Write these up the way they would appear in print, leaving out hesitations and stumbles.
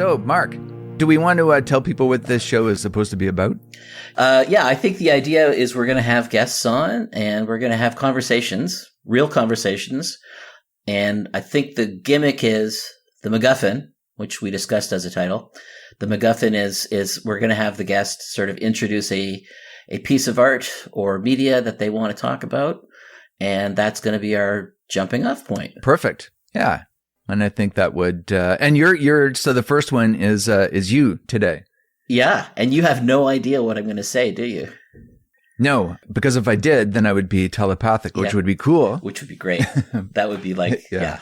So, Mark, do we want to tell people what this show is supposed to be about? Yeah, I think the idea is we're going to have guests on and we're going to have conversations, real conversations. And I think the gimmick is the MacGuffin, which we discussed as a title. The MacGuffin is we're going to have the guest sort of introduce a piece of art or media that they want to talk about. And that's going to be our jumping off point. Perfect. Yeah. And I think that would, and you're, so the first one is you today. Yeah. And you have no idea what I'm going to say, do you? No, because if I did, then I would be telepathic, which would be cool. Which would be great. That would be like, yeah.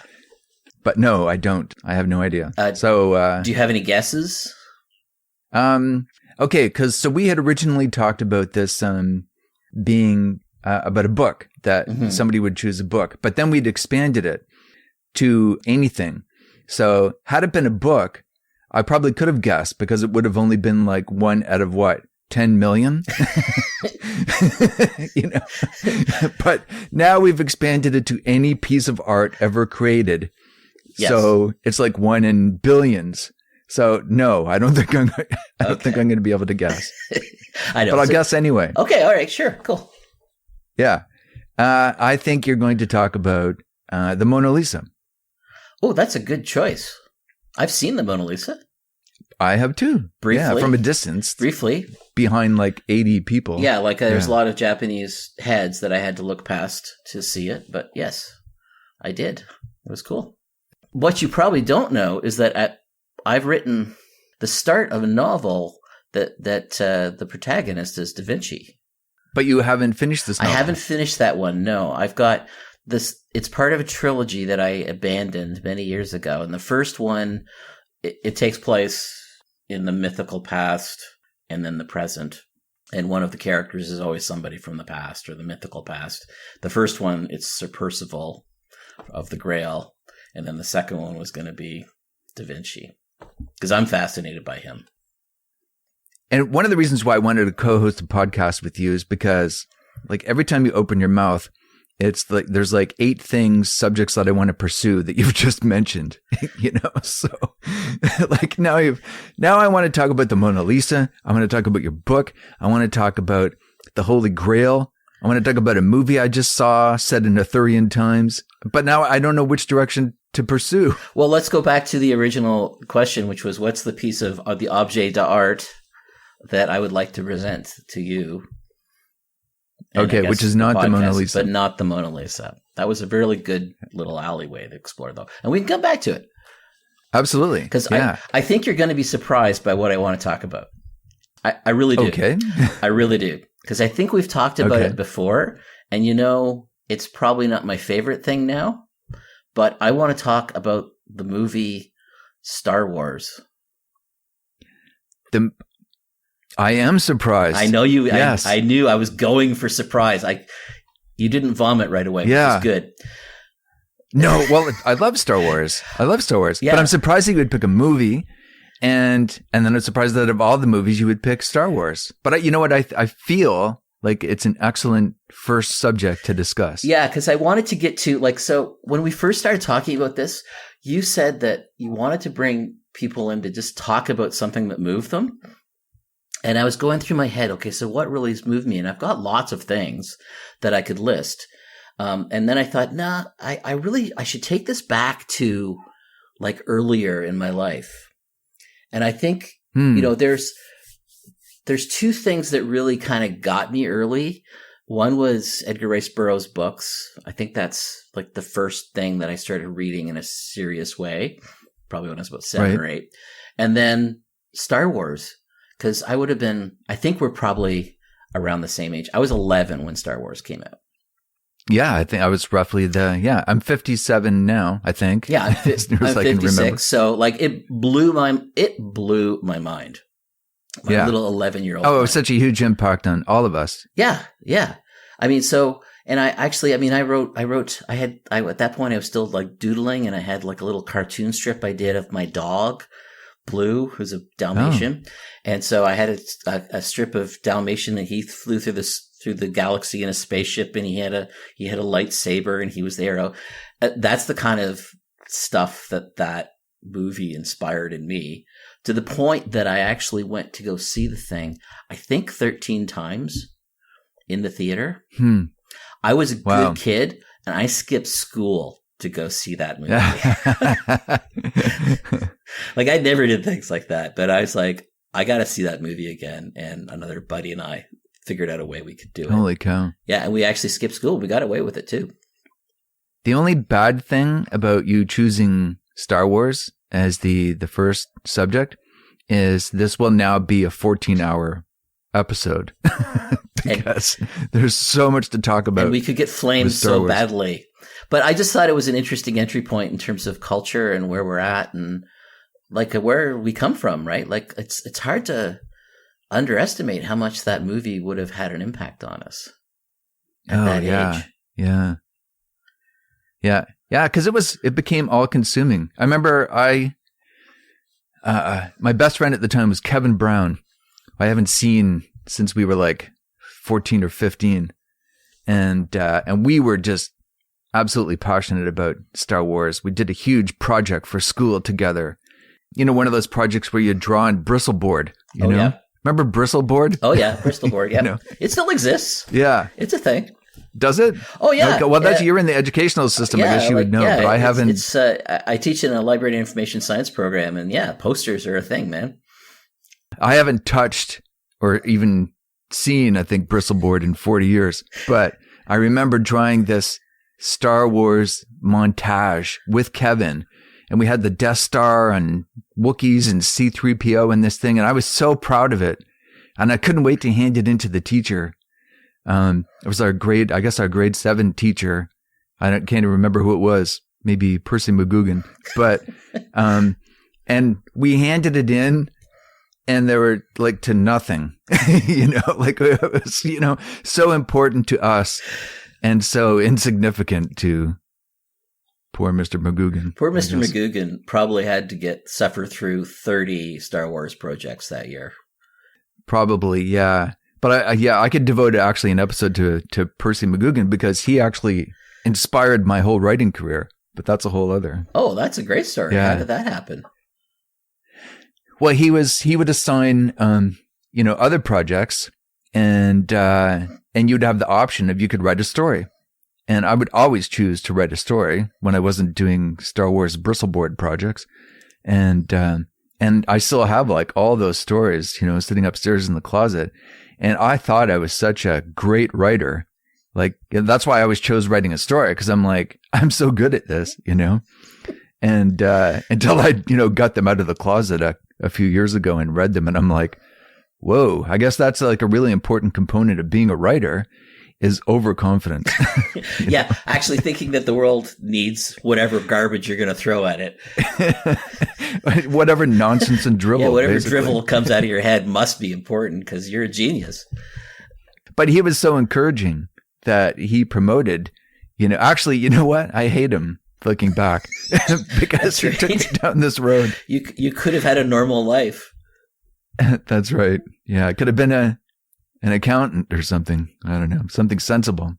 But no, I don't. I have no idea. Do you have any guesses? Okay. So we had originally talked about this, being, about a book that somebody would choose a book, but then we'd expanded it to anything. So had it been a book, I probably could have guessed because it would have only been like one out of 10 million, but now we've expanded it to any piece of art ever created. Yes. So it's like one in billions. So no, I don't think I'm going to be able to guess. I know, but I'll guess anyway. Okay. All right. Sure. Cool. Yeah. I think you're going to talk about, the Mona Lisa. Oh, that's a good choice. I've seen the Mona Lisa. I have too. Briefly. Yeah, from a distance. Briefly. Behind like 80 people. Yeah, there's a lot of Japanese heads that I had to look past to see it. But yes, I did. It was cool. What you probably don't know is that I've written the start of a novel that the protagonist is Da Vinci. But you haven't finished this novel. I haven't finished that one, no. I've got this. It's part of a trilogy that I abandoned many years ago. And the first one, it takes place in the mythical past and then the present. And one of the characters is always somebody from the past or the mythical past. The first one, it's Sir Percival of the Grail. And then the second one was going to be Da Vinci because I'm fascinated by him. And one of the reasons why I wanted to co-host a podcast with you is because like every time you open your mouth, it's like there's like 8 subjects that I want to pursue that you've just mentioned, so like now I want to talk about the Mona Lisa. I want to talk about your book. I want to talk about the Holy Grail. I want to talk about a movie I just saw set in Arthurian times, but now I don't know which direction to pursue. Well, let's go back to the original question, which was what's the piece of the objet d'art that I would like to present to you? And okay, which is not the Mona Lisa. But not the Mona Lisa. That was a really good little alleyway to explore, though. And we can come back to it. Absolutely. Because I think you're going to be surprised by what I want to talk about. I really do. Okay. I really do. Because I think we've talked about it before. And it's probably not my favorite thing now. But I want to talk about the movie Star Wars. I am surprised. I know you. Yes. I knew I was going for surprise. You didn't vomit right away. Yeah. Which is good. No, well, I love Star Wars. Yeah. But I'm surprised that you would pick a movie, and then I'm surprised that of all the movies you would pick Star Wars. But you know what? I feel like it's an excellent first subject to discuss. Yeah, because I wanted to get to so when we first started talking about this, you said that you wanted to bring people in to just talk about something that moved them. And I was going through my head, okay, so what really has moved me? And I've got lots of things that I could list. And then I thought, I should take this back to earlier in my life. And I think, there's 2 things that really kind of got me early. One was Edgar Rice Burroughs' books. I think that's the first thing that I started reading in a serious way, probably when I was about 7 or 8. And then Star Wars. Because I think we're probably around the same age. I was 11 when Star Wars came out. Yeah, I think I was roughly I'm 57 now, I think. Yeah, I'm 56. So it blew my mind. My little 11-year-old. Oh, it was such a huge impact on all of us. Yeah, yeah. I mean, and I at that point I was still doodling, and I had a little cartoon strip I did of my dog, Blue, who's a Dalmatian. Oh. And so I had a strip of Dalmatian, and he flew through the galaxy in a spaceship, and he had a lightsaber, and he was there. That's the kind of stuff that movie inspired in me. to the point that I actually went to go see the thing, I think 13 times in the theater. I was a good kid, and I skipped school to go see that movie. Like, I never did things like that, but I was like, I got to see that movie again. And another buddy and I figured out a way we could do it. Holy cow. Yeah, and we actually skipped school. We got away with it, too. The only bad thing about you choosing Star Wars as the first subject is this will now be a 14-hour episode because there's so much to talk about. And we could get flamed so badly. But I just thought it was an interesting entry point in terms of culture and where we're at and like where we come from, right? Like it's hard to underestimate how much that movie would have had an impact on us at that age. Yeah, because it became all consuming. I remember my best friend at the time was Kevin Brown. I haven't seen since we were like 14 or 15. And we were just absolutely passionate about Star Wars. We did a huge project for school together. You know, one of those projects where you draw on bristleboard, you know? Yeah. Remember bristleboard? Oh yeah, bristolboard, yeah. It still exists. Yeah. It's a thing. Does it? Oh yeah. Okay, well, you're in the educational system. I guess you would know, but I haven't. I teach in a library and information science program, and posters are a thing, man. I haven't touched or even seen, I think, bristleboard in 40 years, but I remember drawing this Star Wars montage with Kevin, and we had the Death Star and Wookiees and C-3PO in this thing, and I was so proud of it, and I couldn't wait to hand it in to the teacher. It was our grade 7 teacher. Can't even remember who it was. Maybe Percy McGugan. But, and we handed it in and they were like to nothing, like it was, so important to us and so insignificant to poor Mr. McGugan. Poor Mr. McGugan probably had to suffer through 30 Star Wars projects that year. Probably, yeah. But I could devote actually an episode to Percy McGugan because he actually inspired my whole writing career. But that's a whole other. Oh, that's a great story. Yeah. How did that happen? Well, he would assign other projects, and you'd have the option if you could write a story. And I would always choose to write a story when I wasn't doing Star Wars bristleboard projects, and I still have like all those stories, sitting upstairs in the closet. And I thought I was such a great writer. Like, that's why I always chose writing a story. Cause I'm like, I'm so good at this, and, until I, got them out of the closet a few years ago and read them. And I'm like, whoa, I guess that's like a really important component of being a writer is overconfidence. Yeah. Actually thinking that the world needs whatever garbage you're going to throw at it. Whatever nonsense and drivel. Yeah, whatever drivel comes out of your head must be important because you're a genius. But he was so encouraging that he promoted, actually, you know what? I hate him looking back because he took me down this road. You could have had a normal life. That's right. Yeah. I could have been an accountant or something. I don't know. Something sensible.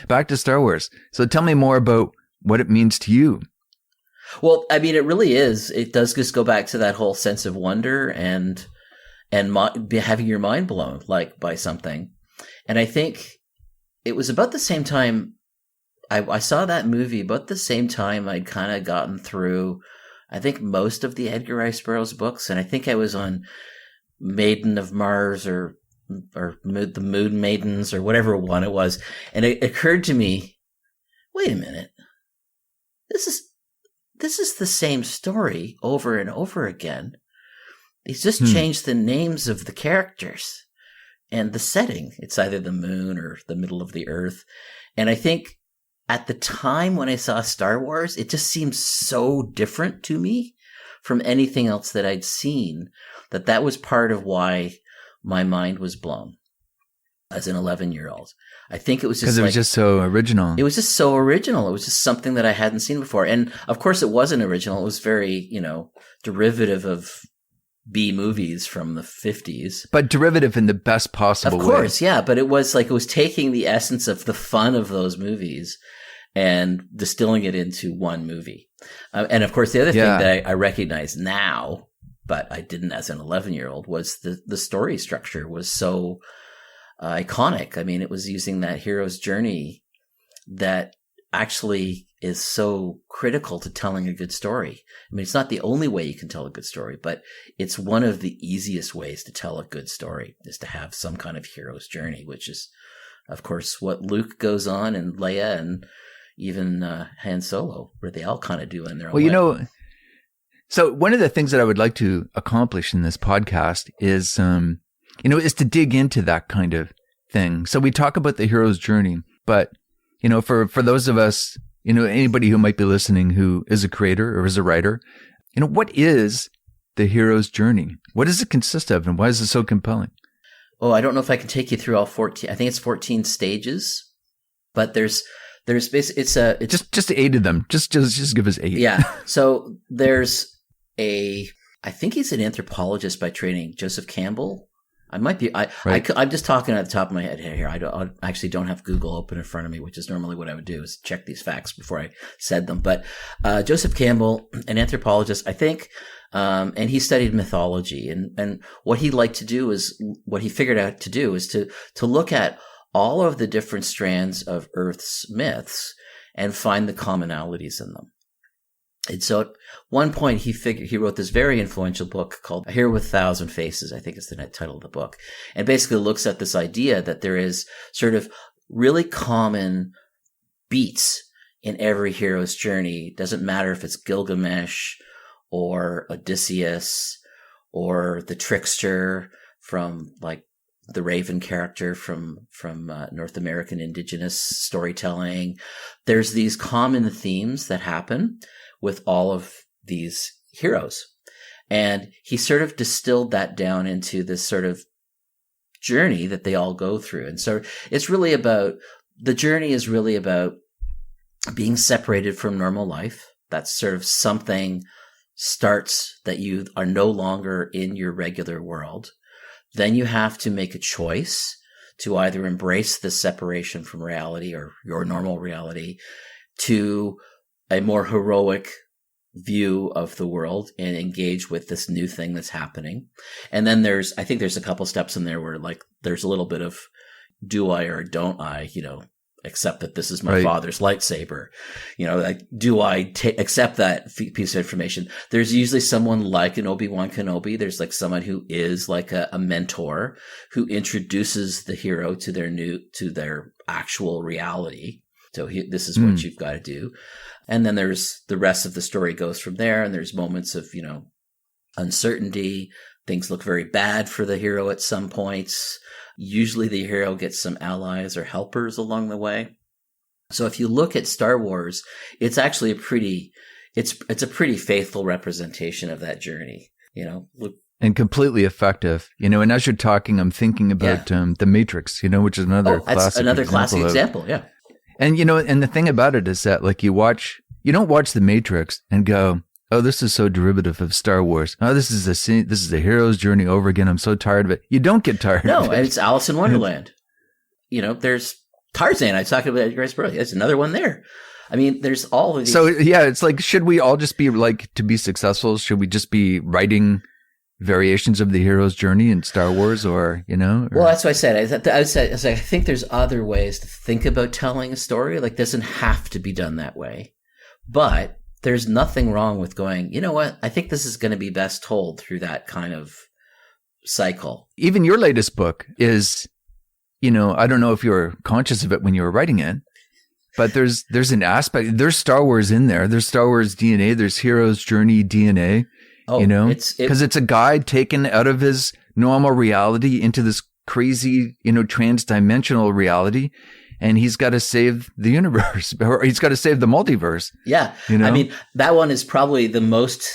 Back to Star Wars. So tell me more about what it means to you. Well, I mean, it really is. It does just go back to that whole sense of wonder and having your mind blown like by something. And I think it was about the same time I saw that movie, about the same time I'd kind of gotten through, I think, most of the Edgar Rice Burroughs books. And I think I was on Maiden of Mars or the Moon Maidens or whatever one it was. And it occurred to me, wait a minute, this is the same story over and over again. He's just changed the names of the characters and the setting. It's either the moon or the middle of the earth. And I think at the time when I saw Star Wars, it just seemed so different to me from anything else that I'd seen that was part of why my mind was blown as an 11-year-old. I think it was just because it was just so original. It was just so original. It was just something that I hadn't seen before. And of course it wasn't original. It was very, derivative of B movies from the 50s. But derivative in the best possible way. Of course, yeah. But it was taking the essence of the fun of those movies and distilling it into one movie. And of course, the other thing that I recognize now but I didn't as an 11-year-old, was the story structure was so iconic. I mean, it was using that hero's journey that actually is so critical to telling a good story. I mean, it's not the only way you can tell a good story, but it's one of the easiest ways to tell a good story, is to have some kind of hero's journey, which is, of course, what Luke goes on, and Leia, and even Han Solo, where they all kind of do in their own way. So one of the things that I would like to accomplish in this podcast is, is to dig into that kind of thing. So we talk about the hero's journey, but, for those of us, anybody who might be listening who is a creator or is a writer, what is the hero's journey? What does it consist of, and why is it so compelling? Oh, I don't know if I can take you through all 14. I think it's 14 stages, but there's basically, it's just 8 of them. Just give us 8. Yeah. So there's I think he's an anthropologist by training, Joseph Campbell. I might be. I'm just talking at the top of my head here. I actually don't have Google open in front of me, which is normally what I would do, is check these facts before I said them. But Joseph Campbell, an anthropologist, I think, and he studied mythology. And what he liked to do is, what he figured out to do is to look at all of the different strands of Earth's myths and find the commonalities in them. And so at one point he wrote this very influential book called A Hero with 1,000 Faces, I think is the title of the book, and basically looks at this idea that there is sort of really common beats in every hero's journey. It doesn't matter if it's Gilgamesh or Odysseus or the trickster from, like, the Raven character from North American indigenous storytelling. There's these common themes that happen with all of these heroes. And he sort of distilled that down into this sort of journey that they all go through. And so the journey is really about being separated from normal life. That's sort of something starts that you are no longer in your regular world. Then you have to make a choice to either embrace the separation from reality or your normal reality, to a more heroic view of the world and engage with this new thing that's happening. And then I think there's a couple steps in there where, like, there's a little bit of, do I or don't I, accept that this is my father's lightsaber? Like, do I accept that piece of information? There's usually someone like an Obi-Wan Kenobi. There's like someone who is like a mentor who introduces the hero to their actual reality. So this is what you've got to do. And then there's the rest of the story goes from there. And there's moments of, uncertainty. Things look very bad for the hero at some points. Usually the hero gets some allies or helpers along the way. So if you look at Star Wars, it's actually it's a pretty faithful representation of that journey, And completely effective, and as you're talking, I'm thinking about The Matrix, which is another classic example. Yeah. And, and the thing about it is that, like, you don't watch The Matrix and go, oh, this is so derivative of Star Wars. Oh, this is the hero's journey over again. I'm so tired of it. You don't get tired of it. No, and it's Alice in Wonderland. There's Tarzan. I was talking about Edgar Rice Burroughs. There's another one there. I mean, there's all of these. So, yeah, it's like, should we all just be, like, to be successful, should we just be writing variations of the hero's journey in Star Wars, or? Well, that's what I said. I think there's other ways to think about telling a story. Like, it doesn't have to be done that way, but there's nothing wrong with going, you know what? I think this is going to be best told through that kind of cycle. Even your latest book is, I don't know if you were conscious of it when you were writing it, but there's an aspect, there's Star Wars in there. There's Star Wars DNA. There's hero's journey DNA. Oh, because it's a guy taken out of his normal reality into this crazy, trans-dimensional reality, and he's got to save the universe, or he's got to save the multiverse. Yeah. I mean, that one is probably the most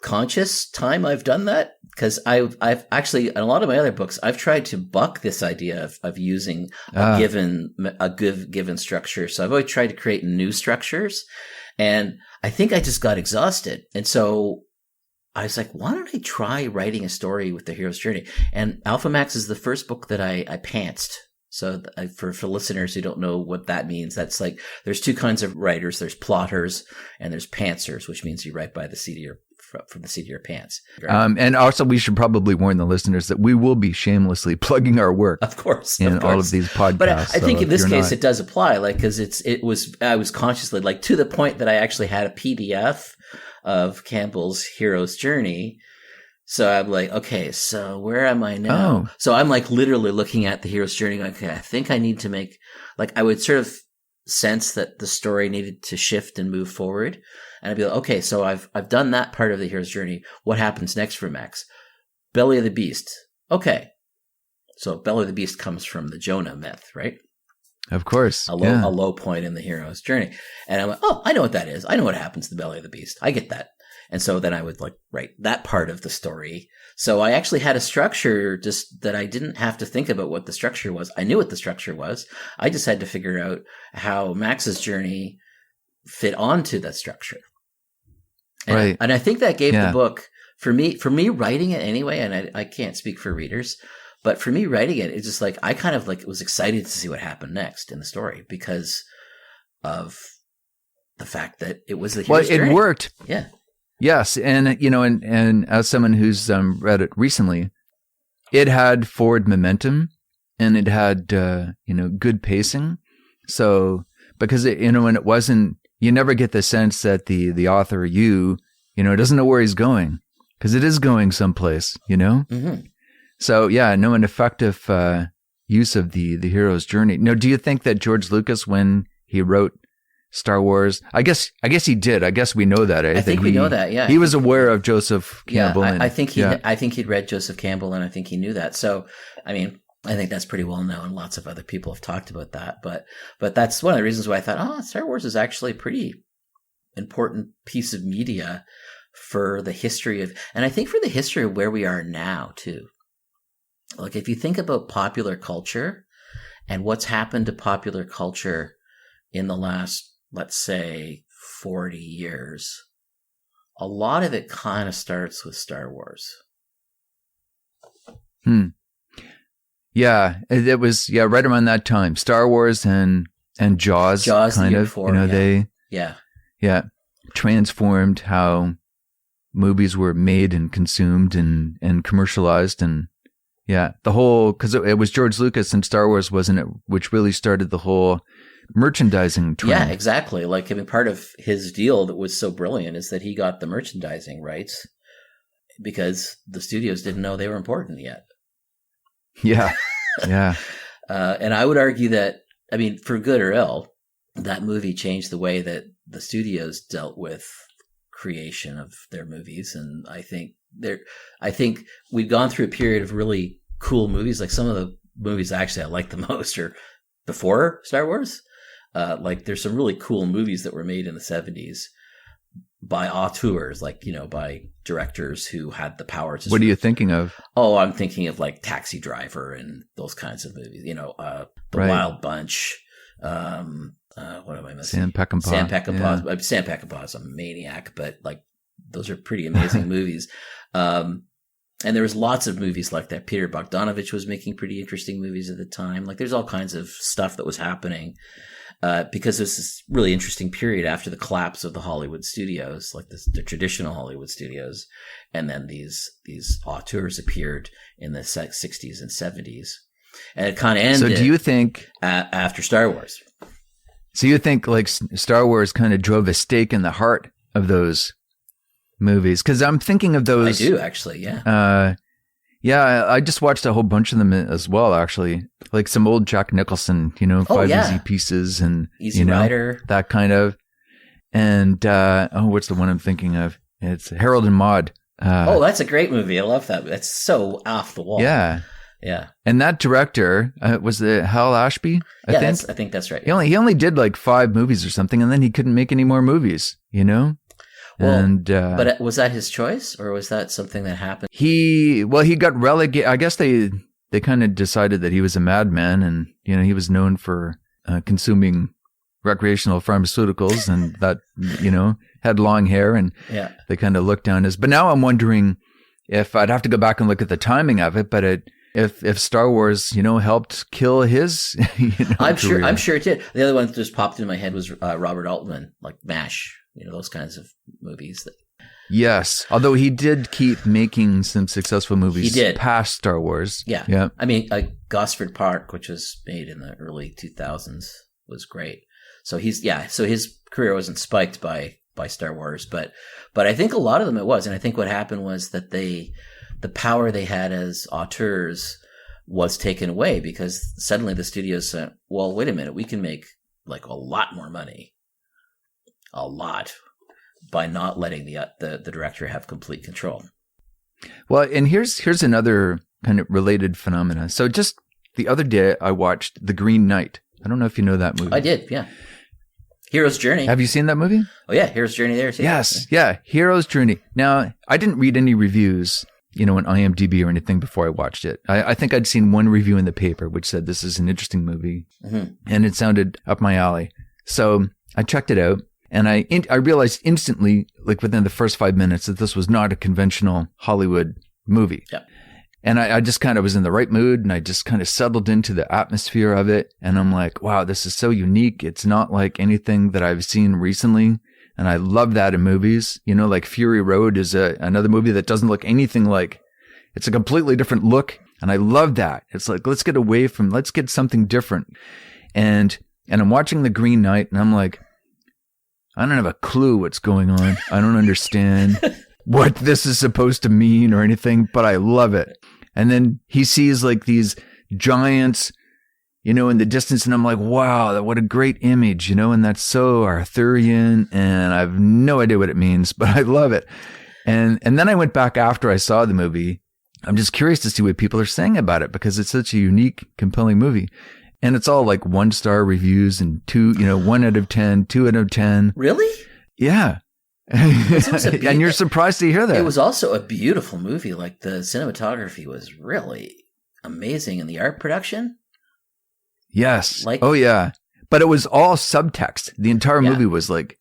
conscious time I've done that, because I've actually, in a lot of my other books, I've tried to buck this idea of using a given structure. So I've always tried to create new structures, and I think I just got exhausted. And so I was like, why don't I try writing a story with the hero's journey? And Alpha Max is the first book that I pantsed. So for listeners who don't know what that means, that's like, there's two kinds of writers. There's plotters and there's pantsers, which means you write by the seat of your from the seat of your pants. And also, we should probably warn the listeners that we will be shamelessly plugging our work, of course, in all of these podcasts. But I think in this case, it does apply, like, because I was consciously, like, to the point that I actually had a PDF of Campbell's hero's journey. So I'm like, okay, so where am I now? Oh. So I'm like literally looking at the hero's journey. Going, okay, I think I need to make, like, I would sort of sense that the story needed to shift and move forward. And I'd be like, okay, so I've done that part of the hero's journey. What happens next for Max? Belly of the Beast. Okay. So Belly of the Beast comes from the Jonah myth, right? Of course. A low point in the hero's journey. And I'm like, oh, I know what that is. I know what happens to the Belly of the Beast. I get that. And so then I would like write that part of the story. So I actually had a structure just that I didn't have to think about what the structure was. I knew what the structure was. I just had to figure out how Max's journey fit onto that structure. And, right. And I think that gave the book, for me writing it anyway, and I can't speak for readers, but for me writing it, it's just like, I kind of like was excited to see what happened next in the story because of the fact that it was the hero's journey. It worked. Yeah. Yes, and you know, and as someone who's read it recently, it had forward momentum, and it had good pacing. So because when it wasn't, you never get the sense that the author doesn't know where he's going, because it is going someplace, Mm-hmm. So yeah, no, an effective use of the hero's journey. Now, do you think that George Lucas, when he wrote Star Wars, I guess he did. I guess we know that. I think we know that. Yeah, he was aware of Joseph Campbell. Yeah, I think he'd read Joseph Campbell, and I think he knew that. So, I mean, I think that's pretty well known. Lots of other people have talked about that. But that's one of the reasons why I thought, Star Wars is actually a pretty important piece of media for the history of, and I think for the history of where we are now too. Like, if you think about popular culture and what's happened to popular culture in the last, let's say, 40 years, a lot of it kind of starts with Star Wars. Yeah, it was right around that time. Star Wars and Jaws kind of, before, they yeah transformed how movies were made and consumed and commercialized, and the whole, because it was George Lucas and Star Wars, wasn't it, which really started the whole merchandising trend. Yeah, exactly. Like, I mean, part of his deal that was so brilliant is that he got the merchandising rights because the studios didn't know they were important yet. Yeah. Yeah. And I would argue that, I mean, for good or ill, that movie changed the way that the studios dealt with creation of their movies. And I think we've gone through a period of really cool movies. Like, some of the movies actually I like the most are before Star Wars. Like, there's some really cool movies that were made in the 70s by auteurs, like, by directors who had the power to. What are you thinking of? Oh, I'm thinking of like Taxi Driver and those kinds of movies. The Wild Bunch. What am I missing? Sam Peckinpah. Sam Peckinpah is a maniac, but like, those are pretty amazing movies. And there was lots of movies like that. Peter Bogdanovich was making pretty interesting movies at the time. Like, there's all kinds of stuff that was happening because there's this really interesting period after the collapse of the Hollywood studios, like the traditional Hollywood studios. And then these auteurs appeared in the 60s and 70s. And it kind of ended. So do you think after Star Wars? So you think like Star Wars kind of drove a stake in the heart of those movies? Because I'm thinking of those. I do, actually, yeah. I just watched a whole bunch of them as well, actually. Like some old Jack Nicholson, Five Easy Pieces and Easy Rider, that kind of. And what's the one I'm thinking of? It's Harold and Maude. That's a great movie. I love that. That's so off the wall. Yeah. Yeah. And that director was it Hal Ashby? I think that's right. He only did like 5 movies or something, and then he couldn't make any more movies. Well, and but was that his choice, or was that something that happened? He got relegated. I guess they kind of decided that he was a madman, and he was known for consuming recreational pharmaceuticals, and that had long hair, and they kind of looked down his. But now I'm wondering if I'd have to go back and look at the timing of it, but if Star Wars helped kill his I'm career. sure it did. The other one that just popped in my head was Robert Altman, like MASH, those kinds of movies that Yes. Although he did keep making some successful movies He did. past Star Wars. Yeah. Yeah. I mean, Gosford Park, which was made in the early 2000s, was great. So so his career wasn't spiked by Star Wars, but I think a lot of them it was. And I think what happened was that the power they had as auteurs was taken away because suddenly the studios said, well, wait a minute, we can make like a lot more money. A lot. By not letting the director have complete control. Well, and here's another kind of related phenomena. So just the other day, I watched The Green Knight. I don't know if you know that movie. I did, yeah. Hero's Journey. Have you seen that movie? Oh, yeah, Hero's Journey there. Too. Yes, yeah, Hero's Journey. Now, I didn't read any reviews, on IMDb or anything before I watched it. I think I'd seen one review in the paper which said this is an interesting movie, and it sounded up my alley. So I checked it out. And I realized instantly, like within the first 5 minutes, that this was not a conventional Hollywood movie. Yeah. And I just kind of was in the right mood and I just kind of settled into the atmosphere of it. And I'm like, wow, this is so unique. It's not like anything that I've seen recently. And I love that in movies. Like Fury Road is another movie that doesn't look anything like, it's a completely different look. And I love that. It's like, let's get something different. And I'm watching The Green Knight and I'm like, I don't have a clue what's going on. I don't understand what this is supposed to mean or anything, but I love it. And then he sees like these giants, in the distance. And I'm like, wow, what a great image, and that's so Arthurian. And I have no idea what it means, but I love it. And then I went back after I saw the movie. I'm just curious to see what people are saying about it because it's such a unique, compelling movie. And it's all like 1-star reviews and 1 out of 10, 2 out of 10. Really? Yeah. And you're surprised to hear that. It was also a beautiful movie. Like the cinematography was really amazing and the art production. Yes. Oh, yeah. But it was all subtext. The entire movie was like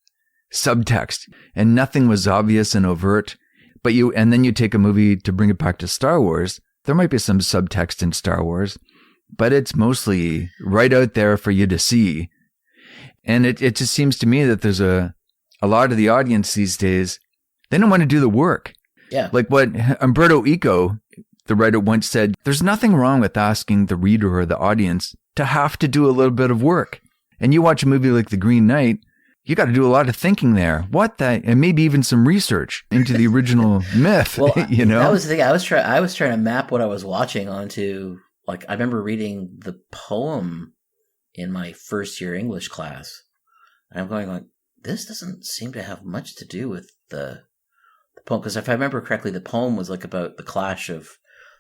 subtext and nothing was obvious and overt. And then you take a movie to bring it back to Star Wars. There might be some subtext in Star Wars. But it's mostly right out there for you to see. And it just seems to me that there's a lot of the audience these days, they don't want to do the work. Yeah. Like what Umberto Eco, the writer, once said, there's nothing wrong with asking the reader or the audience to have to do a little bit of work. And you watch a movie like The Green Knight, you got to do a lot of thinking there. And maybe even some research into the original myth, Well, that was the thing. I was trying to map what I was watching onto. Like, I remember reading the poem in my first year English class. And I'm going like, this doesn't seem to have much to do with the poem. Because if I remember correctly, the poem was like about the clash of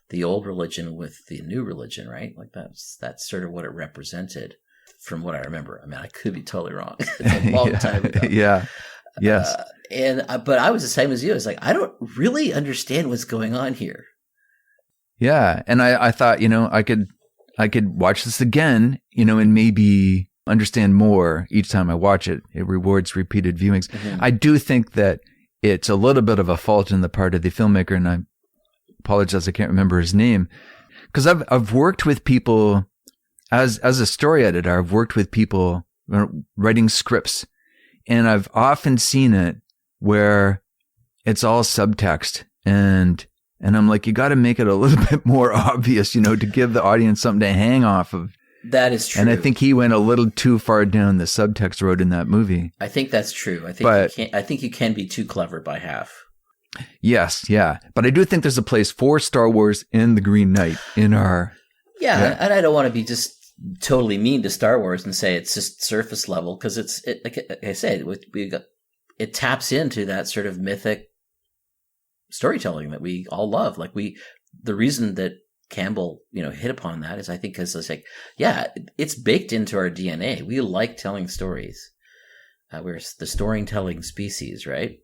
the old religion with the new religion, right? Like that's sort of what it represented from what I remember. I mean, I could be totally wrong. It's a long time ago. Yeah. Yes. But I was the same as you. It's like, I don't really understand what's going on here. Yeah. And I thought, I could watch this again, and maybe understand more each time I watch it. It rewards repeated viewings. Mm-hmm. I do think that it's a little bit of a fault in the part of the filmmaker, and I apologize, I can't remember his name, because I've worked with people as a story editor. I've worked with people writing scripts, and I've often seen it where it's all subtext and I'm like, you got to make it a little bit more obvious, to give the audience something to hang off of. That is true. And I think he went a little too far down the subtext road in that movie. I think that's true. I think you can be too clever by half. Yes, yeah. But I do think there's a place for Star Wars in The Green Knight in our... Yeah, and I don't want to be just totally mean to Star Wars and say it's just surface level, because like I said, it taps into that sort of mythic storytelling that we all love. Like the reason that Campbell, hit upon that is, I think, because it's like, yeah, it's baked into our DNA. We like telling stories. We're the storytelling species, right?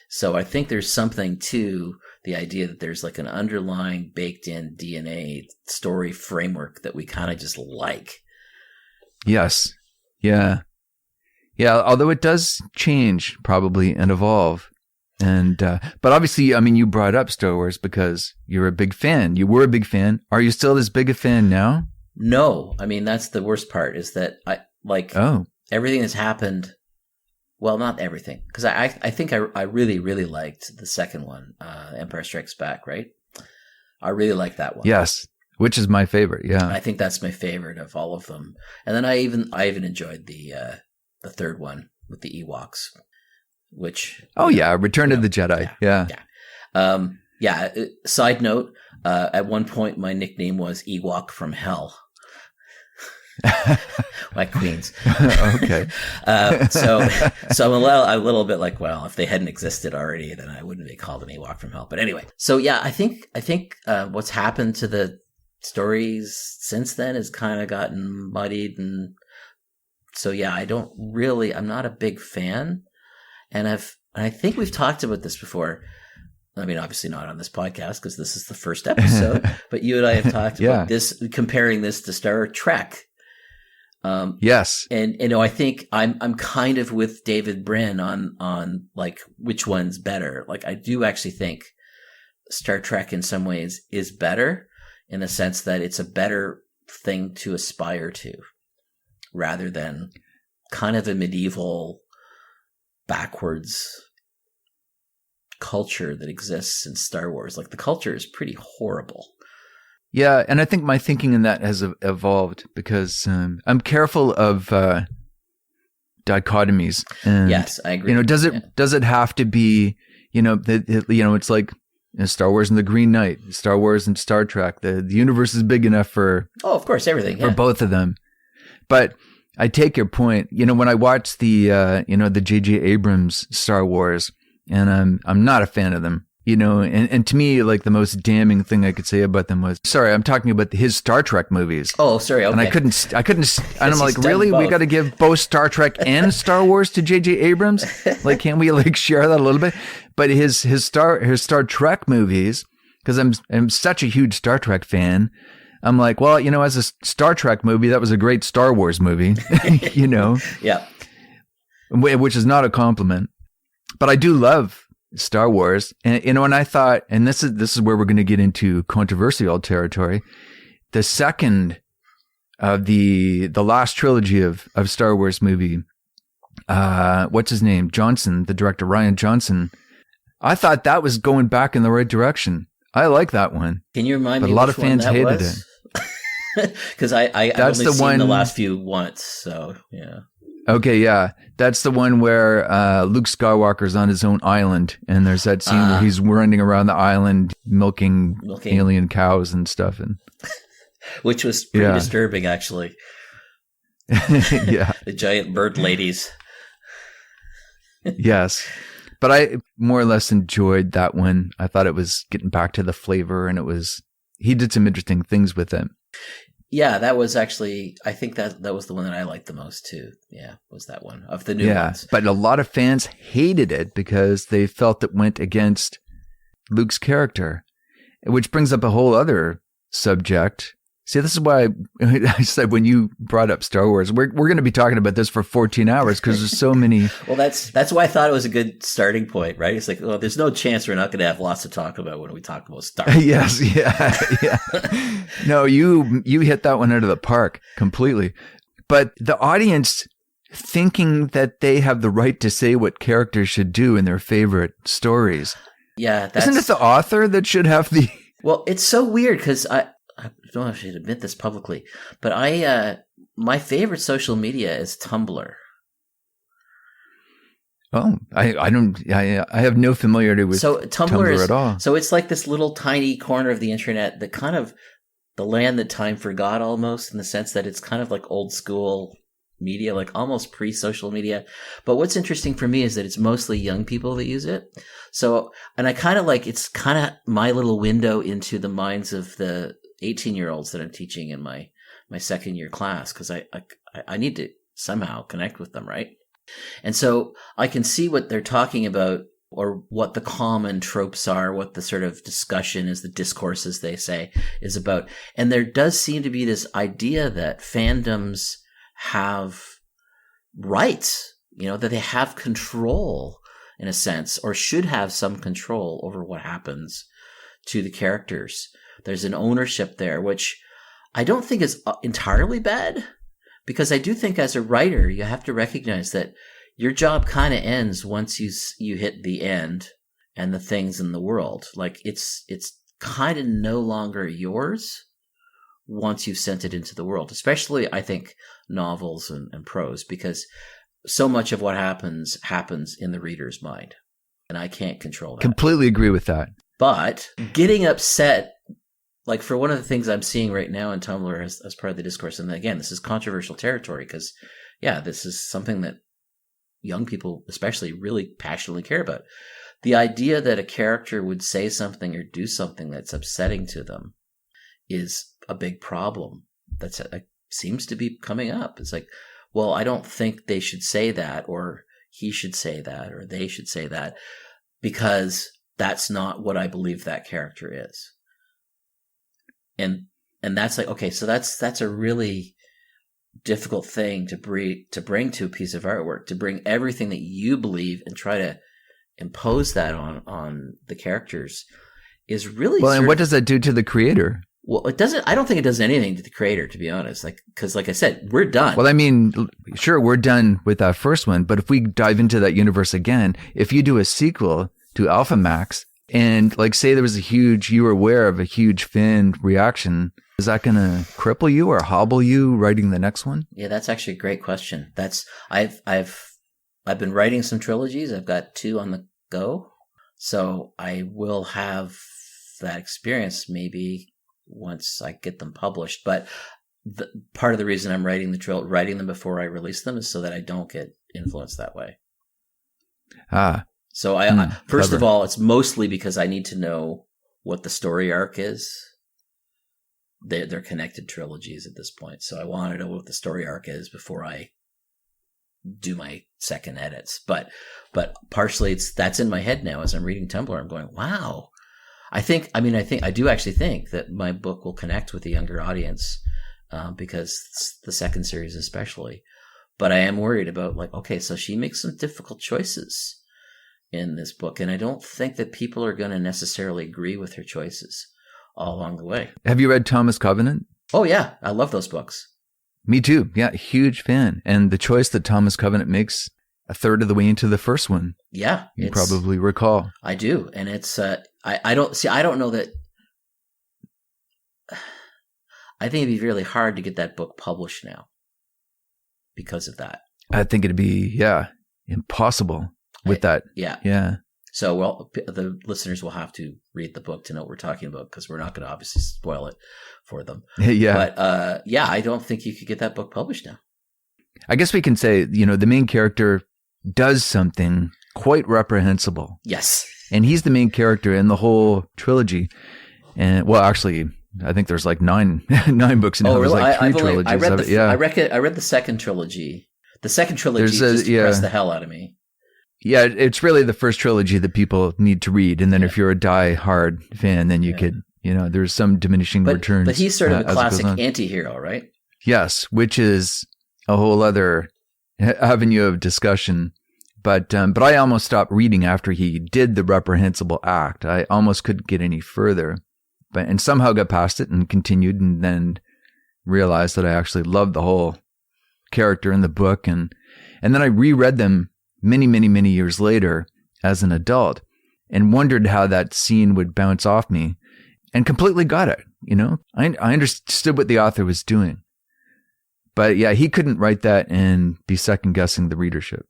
So I think there's something to the idea that there's like an underlying baked in DNA story framework that we kind of just like. Yes. Yeah. Yeah. Although it does change probably and evolve. And, but obviously, I mean, you brought up Star Wars because you're a big fan. You were a big fan. Are you still as big a fan now? No. I mean, that's the worst part, is that everything that's happened Well, not everything, because I think I really, really liked the second one, Empire Strikes Back, right? I really like that one. Yes, which is my favorite. Yeah, I think that's my favorite of all of them. And then I even enjoyed the third one with the Ewoks, which Return of the Jedi. Side note: at one point, my nickname was Ewok from Hell. My queens. Okay. So I'm a little bit like, well, if they hadn't existed already, then I wouldn't be called an Ewok from Hell. But anyway, so yeah, I think what's happened to the stories since then has kind of gotten muddied, and so yeah, I'm not a big fan, and I think we've talked about this before. I mean, obviously not on this podcast because this is the first episode, but you and I have talked about this, comparing this to Star Trek. Yes. And, I think I'm kind of with David Brin on like which one's better. Like, I do actually think Star Trek in some ways is better in the sense that it's a better thing to aspire to rather than kind of a medieval backwards culture that exists in Star Wars. Like, the culture is pretty horrible. Yeah, and I think my thinking in that has evolved because I'm careful of dichotomies. And, yes, I agree. Does it have to be? It's like Star Wars and the Green Knight, Star Wars and Star Trek. The universe is big enough for of course, everything for both of them. But I take your point. When I watched the J.J. Abrams Star Wars, and I'm not a fan of them. And to me, like, the most damning thing I could say about them was, sorry, I'm talking about his Star Trek movies. Oh, sorry. Okay. And I couldn't, and I'm like, really? We got to give both Star Trek and Star Wars to J.J. Abrams? Like, can't we share that a little bit? But his Star Trek movies, because I'm such a huge Star Trek fan, I'm like, well, as a Star Trek movie, that was a great Star Wars movie, Yeah. Which is not a compliment. But I do love Star Wars, and and I thought, and this is where we're going to get into controversial territory. The second of the last trilogy of Star Wars movie, what's his name? Johnson, the director, Rian Johnson. I thought that was going back in the right direction. I like that one. Can you remind me? But a lot of fans hated it because I've only seen the last few once. So yeah. Okay, yeah. That's the one where Luke Skywalker's on his own island, and there's that scene where he's running around the island milking alien cows and stuff. Which was pretty disturbing, actually. Yeah. The giant bird ladies. Yes. But I more or less enjoyed that one. I thought it was getting back to the flavor, and he did some interesting things with it. Yeah, that was actually, I think that was the one that I liked the most too. Yeah, was that one of the new ones. But a lot of fans hated it because they felt it went against Luke's character, which brings up a whole other subject. See, this is why I said when you brought up Star Wars, we're going to be talking about this for 14 hours because there's so many. Well, that's why I thought it was a good starting point, right? It's like, well, there's no chance we're not going to have lots to talk about when we talk about Star Wars. Yes, yeah. No, you hit that one out of the park completely. But the audience thinking that they have the right to say what characters should do in their favorite stories. Yeah, isn't it the author that should have the? Well, it's so weird because I don't know if I should admit this publicly, but my favorite social media is Tumblr. Oh, I have no familiarity with Tumblr at all. So it's like this little tiny corner of the internet that kind of the land that time forgot almost, in the sense that it's kind of like old school media, like almost pre-social media. But what's interesting for me is that it's mostly young people that use it. So, and I kind of like, it's kind of my little window into the minds of the 18-year-olds that I'm teaching in my second year class, because I need to somehow connect with them, right? And so I can see what they're talking about, or what the common tropes are, what the sort of discussion is, the discourse, as they say, is about. And there does seem to be this idea that fandoms have rights, that they have control in a sense, or should have some control over what happens to the characters. There's an ownership there, which I don't think is entirely bad, because I do think as a writer, you have to recognize that your job kind of ends once you hit the end and the things in the world. Like it's kind of no longer yours once you've sent it into the world, especially I think novels and prose, because so much of what happens in the reader's mind, and I can't control that. Completely agree with that. But getting upset, like for one of the things I'm seeing right now in Tumblr as part of the discourse, and again, this is controversial territory because, yeah, this is something that young people especially really passionately care about. The idea that a character would say something or do something that's upsetting to them is a big problem that seems to be coming up. It's like, well, I don't think they should say that, or he should say that, or they should say that, because that's not what I believe that character is. And that's like, okay, so that's a really difficult thing to bring to a piece of artwork, to bring everything that you believe and try to impose that on the characters is really well. And what does that do to the creator? Well, it doesn't. I don't think it does anything to the creator, to be honest. Like, because, like I said, we're done. Well, I mean, sure, we're done with that first one, but if we dive into that universe again, if you do a sequel to Alpha Max, and like say there was you were aware of a huge fan reaction, is that going to cripple you or hobble you writing the next one? Yeah, that's actually a great question. I've been writing some trilogies. I've got 2 on the go, so I will have that experience maybe once I get them published. But part of the reason I'm writing them before I release them is so that I don't get influenced that way. So first of all, it's mostly because I need to know what the story arc is. They're connected trilogies at this point, so I want to know what the story arc is before I do my second edits. But partially that's in my head now as I'm reading Tumblr. I'm going, wow. I do actually think that my book will connect with the younger audience because the second series especially. But I am worried about, like, okay, so she makes some difficult choices in this book, and I don't think that people are going to necessarily agree with her choices all along the way. Have you read Thomas Covenant? Oh, yeah. I love those books. Me too. Yeah, huge fan. And the choice that Thomas Covenant makes a third of the way into the first one. Yeah. You probably recall. I do. And it's, I don't know that, I think it'd be really hard to get that book published now because of that. I think it'd be, impossible with that. Yeah. Yeah. So, the listeners will have to read the book to know what we're talking about because we're not going to obviously spoil it for them. Yeah. But, I don't think you could get that book published now. I guess we can say, the main character does something quite reprehensible. Yes. And he's the main character in the whole trilogy. And, well, actually, I think there's like nine books now. Oh, really? There's like 3 trilogies of it. Yeah. I read the second trilogy. The second trilogy just depressed the hell out of me. Yeah, it's really the first trilogy that people need to read. And then if you're a die-hard fan, then you could, there's some diminishing returns. But he's sort of a classic anti-hero, right? Yes, which is a whole other avenue of discussion. But I almost stopped reading after he did the reprehensible act. I almost couldn't get any further, and somehow got past it and continued, and then realized that I actually loved the whole character in the book, and then I reread them many, many, many years later as an adult, and wondered how that scene would bounce off me, and completely got it. I understood what the author was doing, but yeah, he couldn't write that and be second guessing the readership.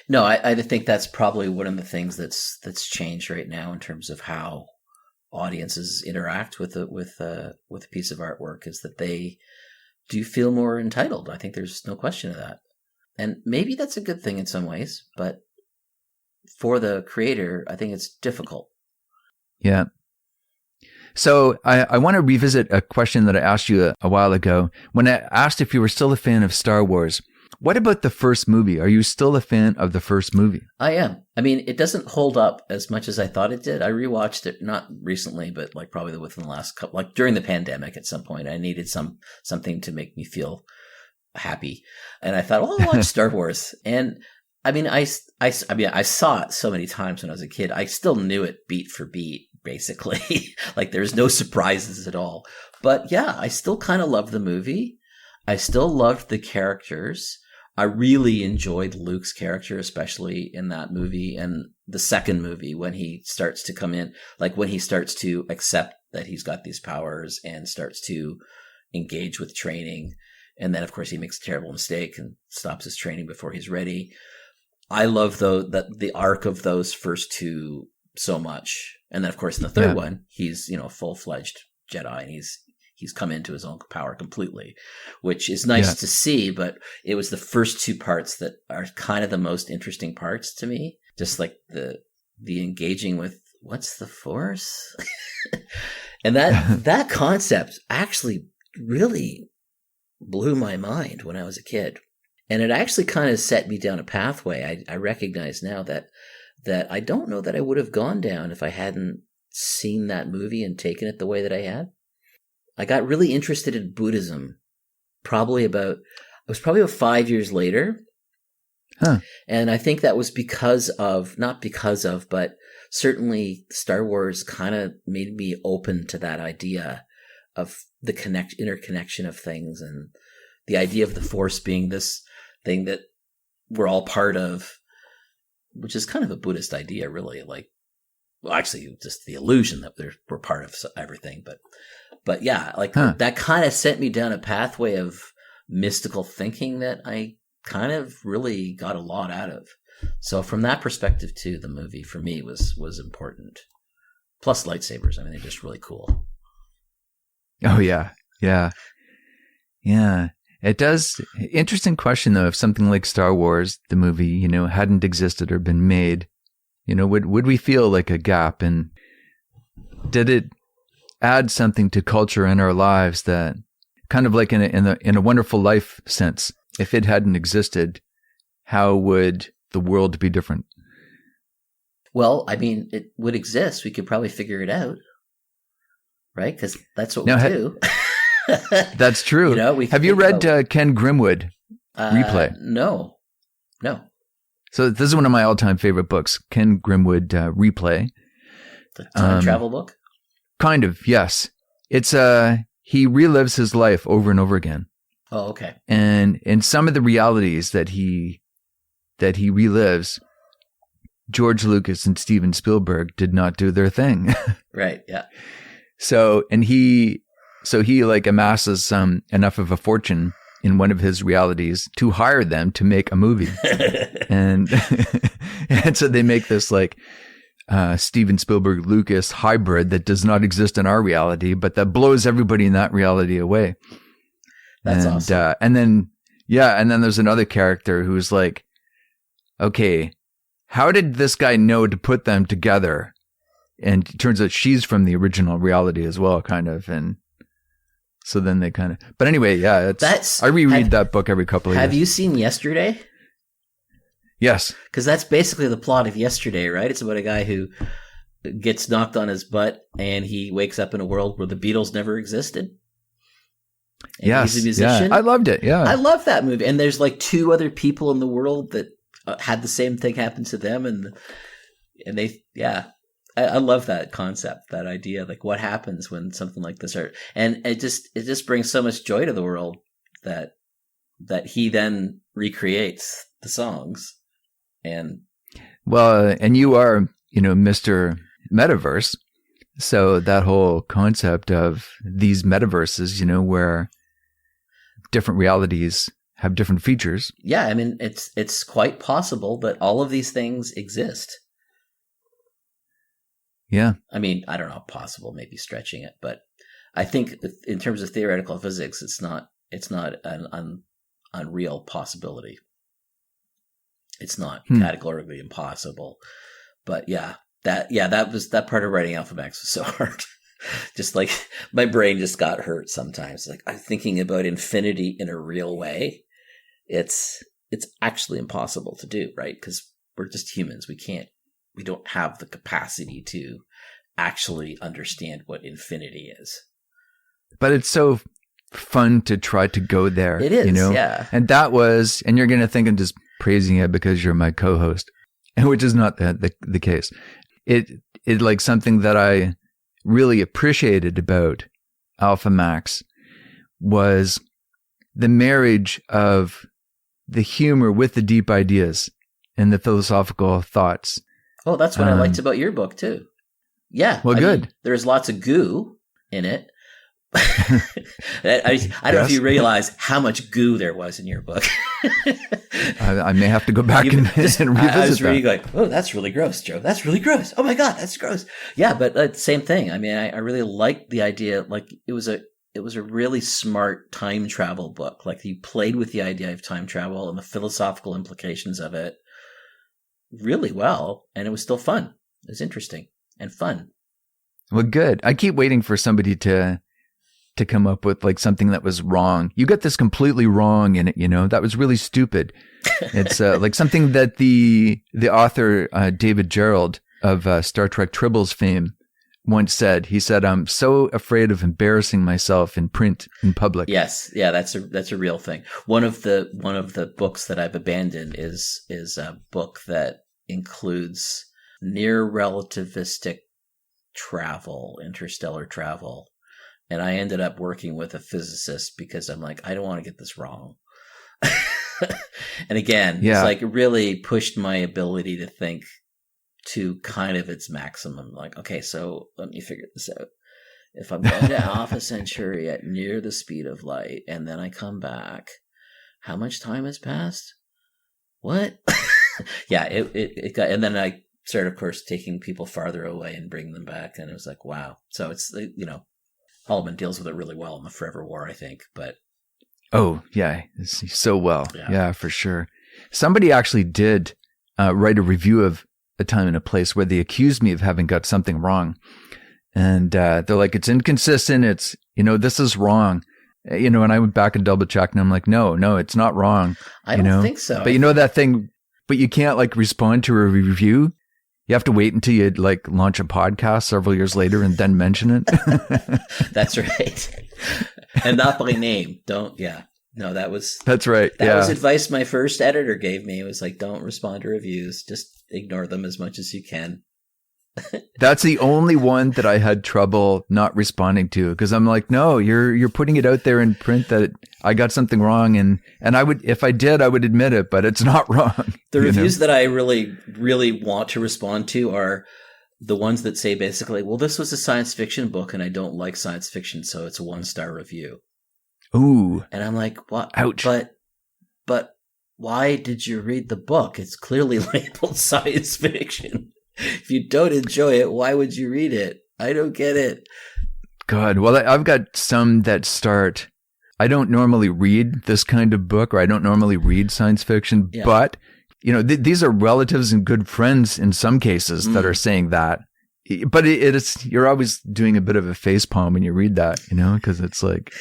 No, I think that's probably one of the things that's changed right now in terms of how audiences interact with a piece of artwork, is that they do feel more entitled. I think there's no question of that. And maybe that's a good thing in some ways, but for the creator, I think it's difficult. Yeah. So I want to revisit a question that I asked you a while ago when I asked if you were still a fan of Star Wars. What about the first movie? Are you still a fan of the first movie? I am. I mean, it doesn't hold up as much as I thought it did. I rewatched it, not recently, but like probably within the last couple, like during the pandemic at some point. I needed something to make me feel happy. And I thought, well, I'll watch Star Wars. And I mean, I saw it so many times when I was a kid. I still knew it beat for beat, basically. Like there's no surprises at all. But yeah, I still kind of love the movie. I still loved the characters. I really enjoyed Luke's character, especially in that movie and the second movie when he starts to come in, like when he starts to accept that he's got these powers and starts to engage with training. And then, of course, he makes a terrible mistake and stops his training before he's ready. I love the arc of those first two so much. And then, of course, in the third one, he's, you know, full-fledged Jedi, and he's come into his own power completely, which is nice to see. But it was the first two parts that are kind of the most interesting parts to me. Just like the engaging with what's the Force, and that concept actually really blew my mind when I was a kid, and it actually kind of set me down a pathway. I recognize now that I don't know that I would have gone down if I hadn't seen that movie and taken it the way that I had. I got really interested in Buddhism probably about 5 years later. Huh. And I think that was but certainly Star Wars kind of made me open to that idea of the interconnection of things, and the idea of the Force being this thing that we're all part of, which is kind of a Buddhist idea, really. Like, well, actually, just the illusion that we're part of everything. But yeah, like that kind of sent me down a pathway of mystical thinking that I kind of really got a lot out of. So from that perspective too, the movie for me was important. Plus lightsabers. I mean, they're just really cool. Oh yeah. Yeah. Yeah. It does. Interesting question though. If something like Star Wars, the movie, you know, hadn't existed or been made, you know, would we feel like a gap? And did it add something to culture in our lives that kind of like in a Wonderful Life sense? If it hadn't existed, how would the world be different? Well, I mean, it would exist. We could probably figure it out, right? Because that's what we do. That's true. You know, have you read Ken Grimwood Replay? No. So this is one of my all-time favorite books, Ken Grimwood Replay. The time travel book? Kind of, yes. It's he relives his life over and over again. Oh, okay. And in some of the realities that he relives, George Lucas and Steven Spielberg did not do their thing. Right. Yeah. So he like amasses enough of a fortune in one of his realities to hire them to make a movie. and so they make this like Steven Spielberg Lucas hybrid that does not exist in our reality, but that blows everybody in that reality away. That's awesome. And then there's another character who's like, okay, how did this guy know to put them together? And it turns out she's from the original reality as well, kind of. And so then they kind of, but anyway, yeah, I reread that book every couple of years. Have you seen Yesterday? Yes. Because that's basically the plot of Yesterday, right? It's about a guy who gets knocked on his butt and he wakes up in a world where the Beatles never existed. And yes. He's a musician. Yeah. I loved it. Yeah. I love that movie. And there's like two other people in the world that had the same thing happen to them. And they, yeah. I love that concept, that idea, like what happens when something like this and it just brings so much joy to the world that he then recreates the songs. And well, and you are, you know, Mr. Metaverse. So that whole concept of these metaverses, you know, where different realities have different features. Yeah, I mean, it's quite possible that all of these things exist. Yeah. I mean, I don't know, possible, maybe stretching it, but I think in terms of theoretical physics, it's not an unreal possibility. It's not categorically impossible. But that part of writing Alphamax was so hard. Just like my brain just got hurt sometimes. Like I'm thinking about infinity in a real way. It's actually impossible to do, right? Because we're just humans. We don't have the capacity to actually understand what infinity is. But it's so fun to try to go there. It is, you know? Yeah. And and you're going to think I'm just praising it because you're my co-host, which is not the case. It like something that I really appreciated about Alpha Max was the marriage of the humor with the deep ideas and the philosophical thoughts. Oh, that's what I liked about your book too. Yeah. Well, good. There's lots of goo in it. I don't know if you realize how much goo there was in your book. I may have to go back and revisit I was reading that. like, oh, that's really gross, Joe. That's really gross. Oh my God, that's gross. Yeah, but same thing. I mean, I really liked the idea. Like it was a really smart time travel book. Like you played with the idea of time travel and the philosophical implications of it really well, and it was still fun. It was interesting and fun. Well, good. I keep waiting for somebody to come up with like something that was wrong. You got this completely wrong in it, that was really stupid. It's like something that the author, David Gerald of Star Trek Tribbles fame once said. He said, "I'm so afraid of embarrassing myself in print in public." Yes. Yeah. That's a real thing. One of the books that I've abandoned is a book that includes near relativistic travel, interstellar travel. And I ended up working with a physicist because I'm like, I don't want to get this wrong. And again, it's like really pushed my ability to think to kind of its maximum. Like, okay, so let me figure this out. If I'm going to Alpha Centauri at near the speed of light, and then I come back, how much time has passed? What? Yeah, it got, and then I started, of course, taking people farther away and bring them back, and it was like, wow. So it's, Haldeman deals with it really well in the Forever War, I think, but. Oh, yeah, so well. Yeah, for sure. Somebody actually did write a review of A Time and a Place where they accused me of having got something wrong. And they're like, it's inconsistent. It's, this is wrong. And I went back and double checked and I'm like, no, it's not wrong. I don't think so. But that thing, but you can't like respond to a review. You have to wait until you like launch a podcast several years later and then mention it. That's right. And not by name. Don't. Yeah. No, that's right. That was advice my first editor gave me. It was like, don't respond to reviews. Just ignore them as much as you can. That's the only one that I had trouble not responding to because I'm like, no, you're putting it out there in print that I got something wrong, and I would, if I did, I would admit it, but it's not wrong. The reviews that I really, really want to respond to are the ones that say basically, well, this was a science fiction book, and I don't like science fiction, so it's a 1-star review. Ooh, and I'm like, what? Ouch! But why did you read the book? It's clearly labeled science fiction. If you don't enjoy it, why would you read it? I don't get it. God, well, I've got some that start. I don't normally read this kind of book, or I don't normally read science fiction, but these are relatives and good friends in some cases that are saying that. But it's you're always doing a bit of a facepalm when you read that, because it's like,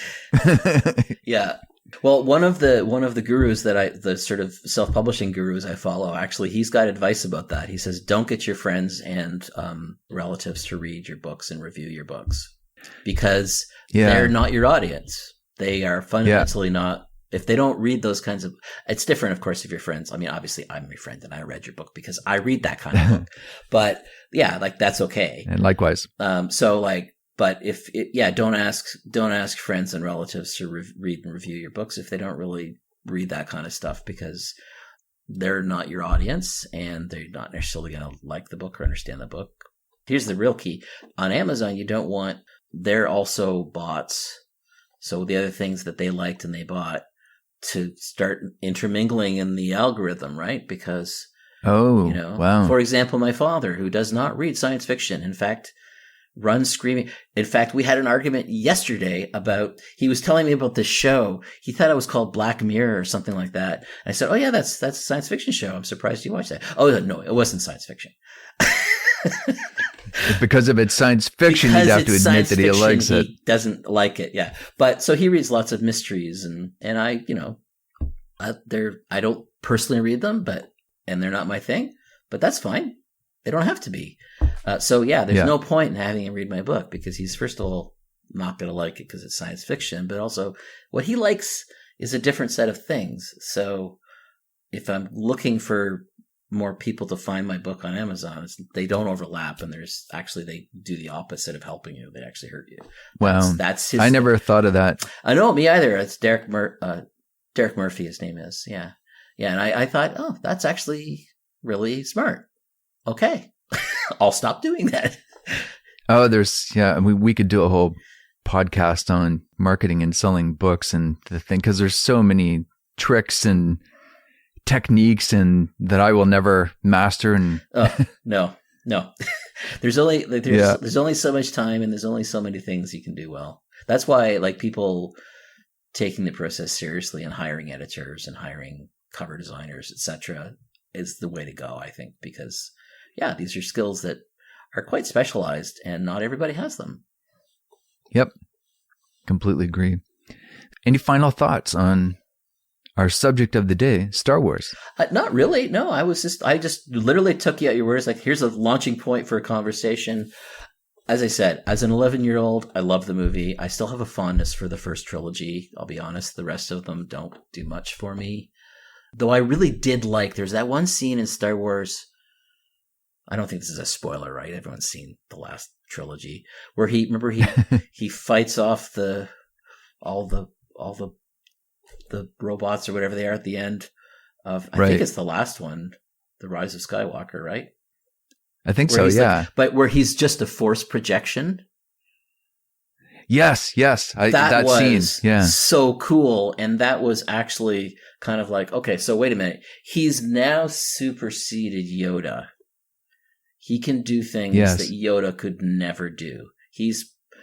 yeah. Well, one of the gurus the sort of self-publishing gurus I follow, actually, he's got advice about that. He says, don't get your friends and relatives to read your books and review your books because they're not your audience. They are fundamentally not. If they don't read those kinds of, it's different, of course, if you're friends. I mean, obviously, I'm your friend and I read your book because I read that kind of book. But yeah, like that's okay. And likewise. But don't ask friends and relatives to read and review your books if they don't really read that kind of stuff because they're not your audience and they're not necessarily going to like the book or understand the book. Here's the real key. On Amazon, you don't want, they're also bots. So the other things that they liked and they bought to start intermingling in the algorithm, right? Because, wow. For example, my father, who does not read science fiction, in fact, runs screaming. In fact, we had an argument yesterday about, he was telling me about this show. He thought it was called Black Mirror or something like that. And I said, oh yeah, that's a science fiction show. I'm surprised you watched that. Oh no, it wasn't science fiction. Because of its science fiction, you'd have to admit that he likes it. He doesn't like it, yeah. But so he reads lots of mysteries, and I, I don't personally read them, and they're not my thing. But that's fine. They don't have to be. There's no point in having him read my book because he's first of all not going to like it because it's science fiction, but also what he likes is a different set of things. So if I'm looking for more people to find my book on Amazon, they don't overlap, and they do the opposite of helping you. They actually hurt you. Wow, that's his. I never thought of that. I know, me either. It's Derek Murphy. His name is, yeah. Yeah, and I thought, oh, that's actually really smart. Okay, I'll stop doing that. Oh, I mean, we could do a whole podcast on marketing and selling books and the thing, because there's so many tricks and techniques and that I will never master. And no. there's only so much time, and there's only so many things you can do well. That's why, like, people taking the process seriously and hiring editors and hiring cover designers, etc., is the way to go, I think, because these are skills that are quite specialized and not everybody has them. Yep. Completely agree. Any final thoughts on our subject of the day, Star Wars? Not really. No, I just literally took you at your words. Like, here's a launching point for a conversation. As I said, as an 11-year-old, I love the movie. I still have a fondness for the first trilogy. I'll be honest. The rest of them don't do much for me. Though I really did there's that one scene in Star Wars. I don't think this is a spoiler, right? Everyone's seen the last trilogy where he fights off all the robots or whatever they are at the end of, I think it's the last one, The Rise of Skywalker, right? I think so, yeah. But where he's just a force projection. Yes. That was scene, yeah, so cool. And that was actually kind of like, okay, so wait a minute. He's now superseded Yoda. He can do things that Yoda could never do.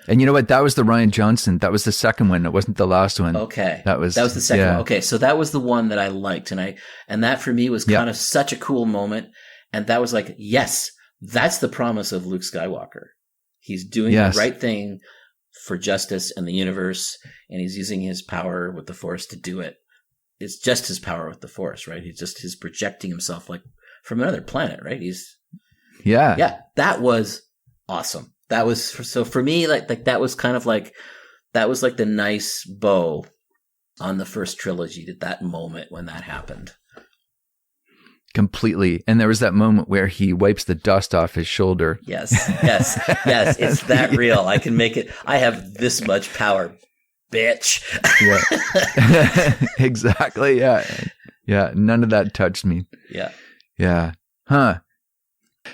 And you know what? That was the Rian Johnson. That was the second one. It wasn't the last one. Okay. That was the second one. Okay. So that was the one that I liked. And that for me was kind of such a cool moment. And that was like, yes, that's the promise of Luke Skywalker. He's doing the right thing for justice and the universe. And he's using his power with the Force to do it. It's just his power with the Force, right? He's projecting himself like from another planet, right? Yeah, that was awesome. That was so for me, like that was kind of like that was like the nice bow on the first trilogy. To that moment when that happened, completely. And there was that moment where he wipes the dust off his shoulder. Yes. It's that real. I can make it. I have this much power, bitch. Yeah, exactly. Yeah. None of that touched me. Yeah. Huh.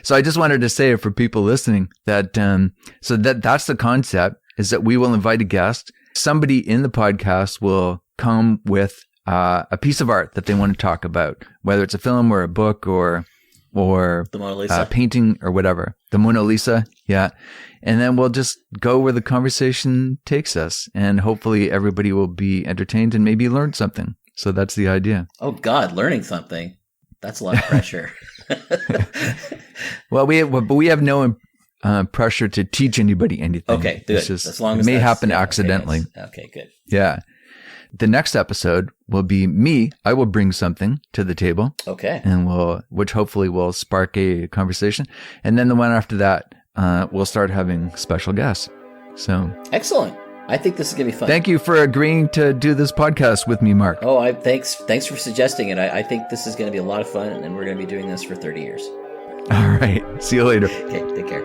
So I just wanted to say for people listening that that's the concept, is that we will invite a guest. Somebody in the podcast will come with a piece of art that they want to talk about, whether it's a film or a book or the Mona Lisa painting or whatever. The Mona Lisa, yeah. And then we'll just go where the conversation takes us, and hopefully everybody will be entertained and maybe learn something. So that's the idea. Oh God, learning something. That's a lot of pressure. Well, we have no pressure to teach anybody anything. Okay, good. Just, as long as it may happen accidentally. Okay, good. Yeah. The next episode will be me. I will bring something to the table. Okay. And which hopefully will spark a conversation. And then the one after that, we'll start having special guests. So excellent. I think this is going to be fun. Thank you for agreeing to do this podcast with me, Mark. Oh, thanks for suggesting it. I think this is going to be a lot of fun, and we're going to be doing this for 30 years. All right. See you later. Okay, take care.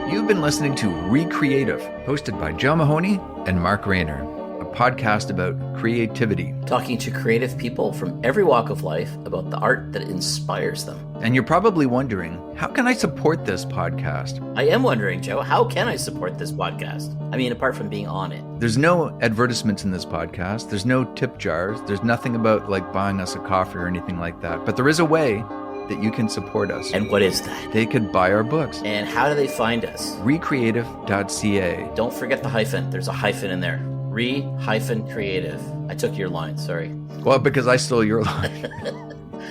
You've been listening to Recreative, hosted by Joe Mahoney and Mark Rayner, a podcast about creativity. Talking to creative people from every walk of life about the art that inspires them. And you're probably wondering, how can I support this podcast? I am wondering, Joe, how can I support this podcast? I mean, apart from being on it. There's no advertisements in this podcast. There's no tip jars. There's nothing about like buying us a coffee or anything like that. But there is a way that you can support us. And what is that? They could buy our books. And how do they find us? Recreative.ca. Don't forget the hyphen. There's a hyphen in there. Re-creative. I took your line, sorry. Well, because I stole your line.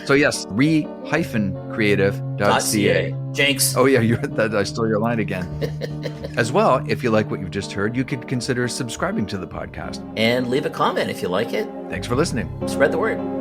So yes, re-creative.ca. Jinx. Oh yeah, I stole your line again. As well, if you like what you've just heard, you could consider subscribing to the podcast. And leave a comment if you like it. Thanks for listening. Spread the word.